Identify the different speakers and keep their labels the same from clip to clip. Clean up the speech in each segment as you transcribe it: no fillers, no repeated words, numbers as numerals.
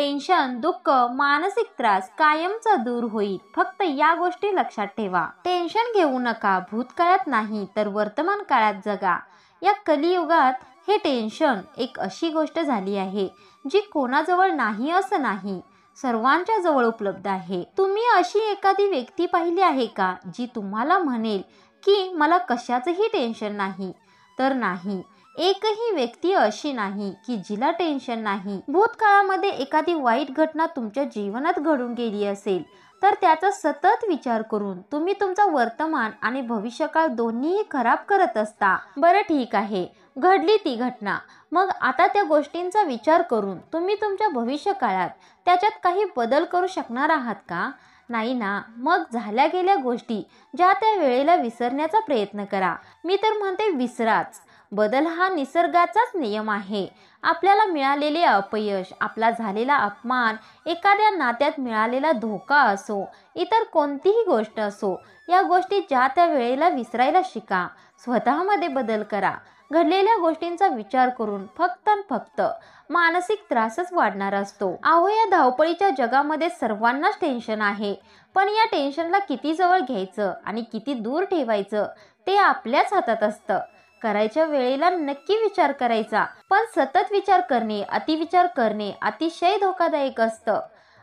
Speaker 1: Tension, दुःख, मानसिक त्रास कायमचा दूर होईल. फक्त या गोष्टी लक्षात ठेवा. टेन्शन घेऊ नका. भूतकाळात नाही तर वर्तमान काळात जगा. या कलियुगात हे टेन्शन एक अशी गोष्ट झाली आहे जी कोणाजवळ नाही असं नाही, सर्वांच्या जवळ उपलब्ध आहे. तुम्ही अशी एखादी व्यक्ती पाहिली आहे का जी तुम्हाला म्हणेल की मला कशाचंही टेन्शन नाही? तर नाही, एकही व्यक्ती अशी नाही की जिला टेन्शन नाही. भूतकाळामध्ये एखादी वाईट घटना तुमच्या जीवनात घडून गेली असेल तर त्याचा सतत विचार करून तुम्ही तुमचा वर्तमान आणि भविष्यकाळ दोन्हीही खराब करत असता. बरं ठीक आहे, घडली ती घटना, मग आता त्या गोष्टींचा विचार करून तुम्ही तुमच्या भविष्यकाळात त्याच्यात काही बदल करू शकणार आहात का? नाही ना. मग झाल्या गेल्या गोष्टी ज्या त्या वेळेला विसरण्याचा प्रयत्न करा. मी तर म्हणते विसराच. बदल हा निसर्गाचाच नियम आहे. आपल्याला मिळालेले अपयश, आपला झालेला अपमान, एखाद्या नात्यात मिळालेला धोका असो, इतर कोणतीही गोष्ट असो, या गोष्टी ज्या त्या वेळेला विसरायला शिका. स्वतःमध्ये बदल करा. घडलेल्या गोष्टींचा विचार करून फक्त मानसिक त्रासच वाढणार असतो. अहो, या धावपळीच्या जगामध्ये सर्वांनाच टेन्शन आहे, पण या टेन्शनला किती जवळ घ्यायचं आणि किती दूर ठेवायचं ते आपल्याच हातात असतं. करायच्या वेळेला नक्की विचार करायचा, पण सतत विचार करणे, अतिविचार करणे अतिशय धोकादायक असतं.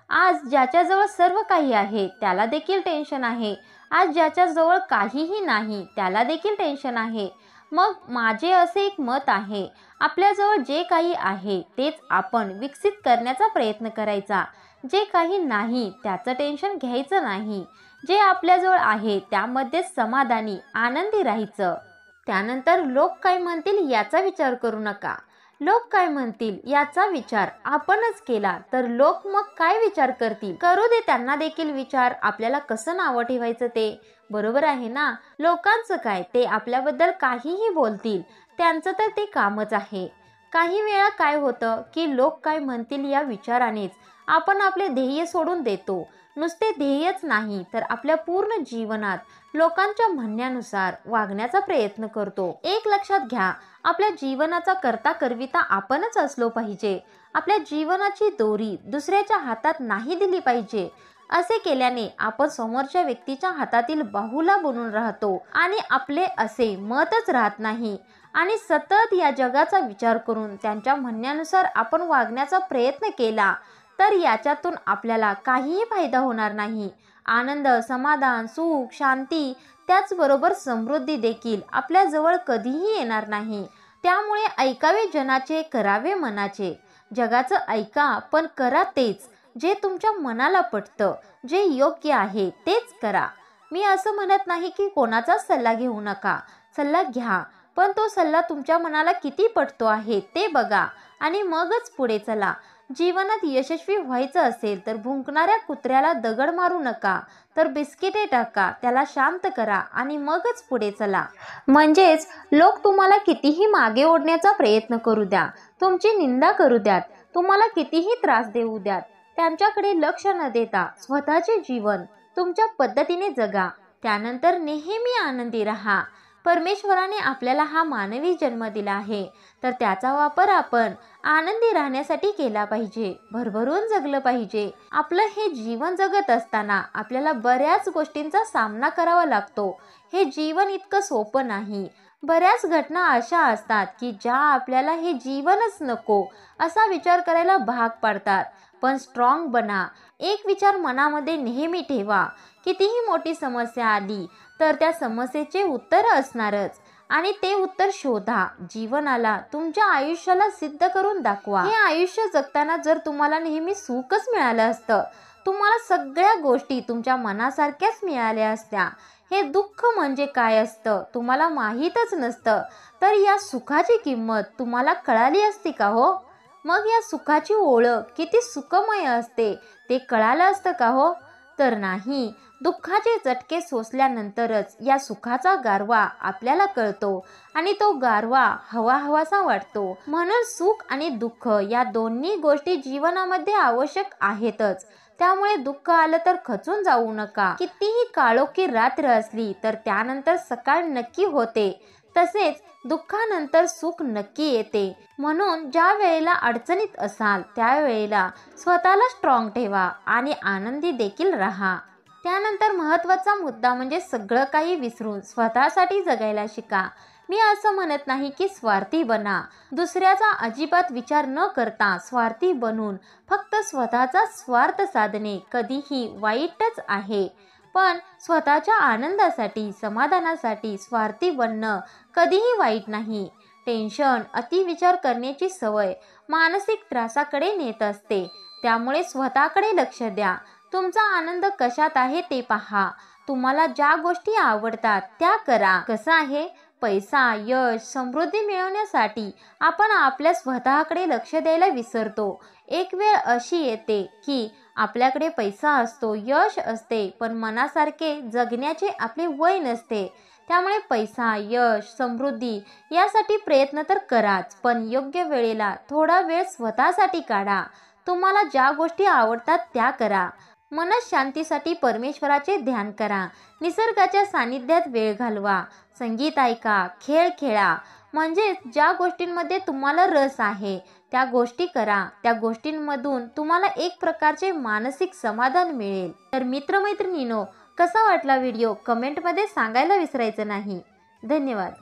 Speaker 1: आज ज्याच्याजवळ सर्व काही आहे त्याला देखील टेन्शन आहे. आज ज्याच्याजवळ काहीही नाही त्याला देखील टेन्शन आहे. मग माझे असे एक मत आहे, आपल्याजवळ जे काही आहे तेच आपण विकसित करण्याचा प्रयत्न करायचा. जे काही नाही त्याचं टेन्शन घ्यायचं नाही. जे आपल्याजवळ आहे त्यामध्ये समाधानी, आनंदी राहायचं. त्यानंतर लोक काय म्हणतील याचा विचार करू नका. लोक काय म्हणतील याचा विचार आपणच केला तर लोक मग काय विचार करतील? करू दे त्यांना देखील विचार. आपल्याला कसं नावं ठेवायचं ते. बरोबर आहे ना? लोकांचं काय, ते आपल्याबद्दल काहीही बोलतील, त्यांचं तर ते कामच आहे. काही वेळा काय होतं की लोक काय म्हणतील या विचारानेच आपण आपले ध्येय सोडून देतो. नुसते ध्येयच नाही तर आपल्या पूर्ण जीवनात लोकांच्या म्हणण्यानुसार वागण्याचा प्रयत्न करतो. एक लक्षात घ्या, आपल्या जीवनाचा करता करविता आपणच असलो पाहिजे. आपल्या जीवनाची दोरी दुसऱ्याच्या हातात नाही दिली पाहिजे. असे केल्याने आपण समोरच्या व्यक्तीच्या हातातील बाहुला बनून राहतो आणि आपले असे मतच राहत नाही. आणि सतत या जगाचा विचार करून त्यांच्या म्हणण्यानुसार आपण वागण्याचा प्रयत्न केला तर याच्यातून आपल्याला काहीही फायदा होणार नाही. आनंद, समाधान, सुख, शांती, त्याचबरोबर समृद्धी देखील आपल्या जवळ कधीही येणार नाही. त्यामुळे ऐकावे जनाचे, करावे मनाचे. जगाचं ऐका पण करा तेच जे तुमच्या मनाला पटतं. जे योग्य आहे तेच करा. मी असं म्हणत नाही की कोणाचा सल्ला घेऊ नका. सल्ला घ्या, पण तो सल्ला तुमच्या मनाला किती पटतो आहे ते बघा आणि मगच पुढे चला. जीवनात यशस्वी व्हायचं असेल तर भुंकणाऱ्या कुत्र्याला दगड मारू नका, तर बिस्किटे टाका, त्याला शांत करा आणि मगच पुढे चला. म्हणजेच लोक तुम्हाला कितीही मागे ओढण्याचा प्रयत्न करू द्या, तुमची निंदा करू द्यात, तुम्हाला कितीही त्रास देऊ द्यात, त्यांच्याकडे लक्ष न देता स्वतःचे जीवन तुमच्या पद्धतीने जगा. त्यानंतर नेहमी आनंदी राहा. परमेश्वराने आपल्याला हा मानवी जन्म दिला आहे तर त्याचा वापर आपण आनंदी राहण्यासाठी केला पाहिजे. भरभरून जगलं पाहिजे. आपलं हे जीवन जगत असताना आपल्याला बऱ्याच गोष्टींचा सामना करावा लागतो. हे जीवन इतकं सोपं नाही. बऱ्याच घटना अशा असतात की ज्या आपल्याला हे जीवनच नको असा विचार करायला भाग पाडतात. पण स्ट्रॉंग बना. एक विचार मनामध्ये नेहमी ठेवा, कितीही मोठी समस्या आली तर त्या समस्येचे उत्तर असणारच आणि ते उत्तर शोधा. जीवनाला, तुमच्या आयुष्याला सिद्ध करून दाखवा. हे आयुष्य जगताना जर तुम्हाला नेहमी सुखच मिळालं असतं, तुम्हाला सगळ्या गोष्टी तुमच्या मनासारख्याच मिळाल्या असत्या, हे दुःख म्हणजे काय असतं तुम्हाला माहीतच नसतं, तर या सुखाची किंमत तुम्हाला कळाली असती का हो? मग या सुखाची ओळख किती सुखमय असते ते कळालं असतं का हो? तर नाही. दुःखाचे चटके सोसल्यानंतरच या सुखाचा गारवा आपल्याला कळतो आणि तो गारवा हवाहवासा वाटतो. म्हणून सुख आणि दुःख या दोन्ही गोष्टी जीवनामध्ये आवश्यक आहेतच. त्यामुळे दुःख आलं तर खचून जाऊ नका. कितीही काळोखी रात्र असली तर त्यानंतर सकाळ नक्की होते. तसेच दुःखानंतर सुख नक्की येते. म्हणून ज्या वेळेला अडचणीत असाल त्यावेळेला स्वतःला स्ट्रॉंग ठेवा आणि आनंदी देखील राहा. त्यानंतर महत्त्वाचा मुद्दा म्हणजे सगळं काही विसरून स्वतःसाठी जगायला शिका. मी असं म्हणत नाही की स्वार्थी बना. दुसऱ्याचा अजिबात विचार न करता स्वार्थी बनून फक्त स्वतःचा स्वार्थ साधणे कधीही वाईटच आहे. पण स्वतःच्या आनंदासाठी, समाधानासाठी स्वार्थी बनणं कधीही वाईट नाही. टेन्शन, अतिविचार करण्याची सवय मानसिक त्रासाकडे नेत असते. त्यामुळे स्वतःकडे लक्ष द्या. तुमचा आनंद कशात आहे ते पहा. तुम्हाला ज्या गोष्टी आवडतात त्या करा. कसं आहे, पैसा, यश, समृद्धी मिळवण्यासाठी आपण आपल्या स्वतःकडे लक्ष द्यायला विसरतो. एक वेळ अशी येते की आपल्याकडे पैसा असतो, यश असते, पण मनासारखे जगण्याचे आपले वय नसते. त्यामुळे पैसा, यश, समृद्धी यासाठी प्रयत्न तर कराच, पण योग्य वेळेला थोडा वेळ स्वतःसाठी काढा. तुम्हाला ज्या गोष्टी आवडतात त्या करा. मनशांतीसाठी परमेश्वराचे ध्यान करा. निसर्गाच्या सानिध्यात वेळ घालवा. संगीत ऐका, खेळ खेळा. म्हणजेच ज्या गोष्टींमध्ये तुम्हाला रस आहे त्या गोष्टी करा. त्या गोष्टींमधून तुम्हाला एक प्रकारचे मानसिक समाधान मिळेल. तर मित्रमैत्रिणींनो, कसा वाटला व्हिडिओ कमेंटमध्ये सांगायला विसरायचं नाही. धन्यवाद.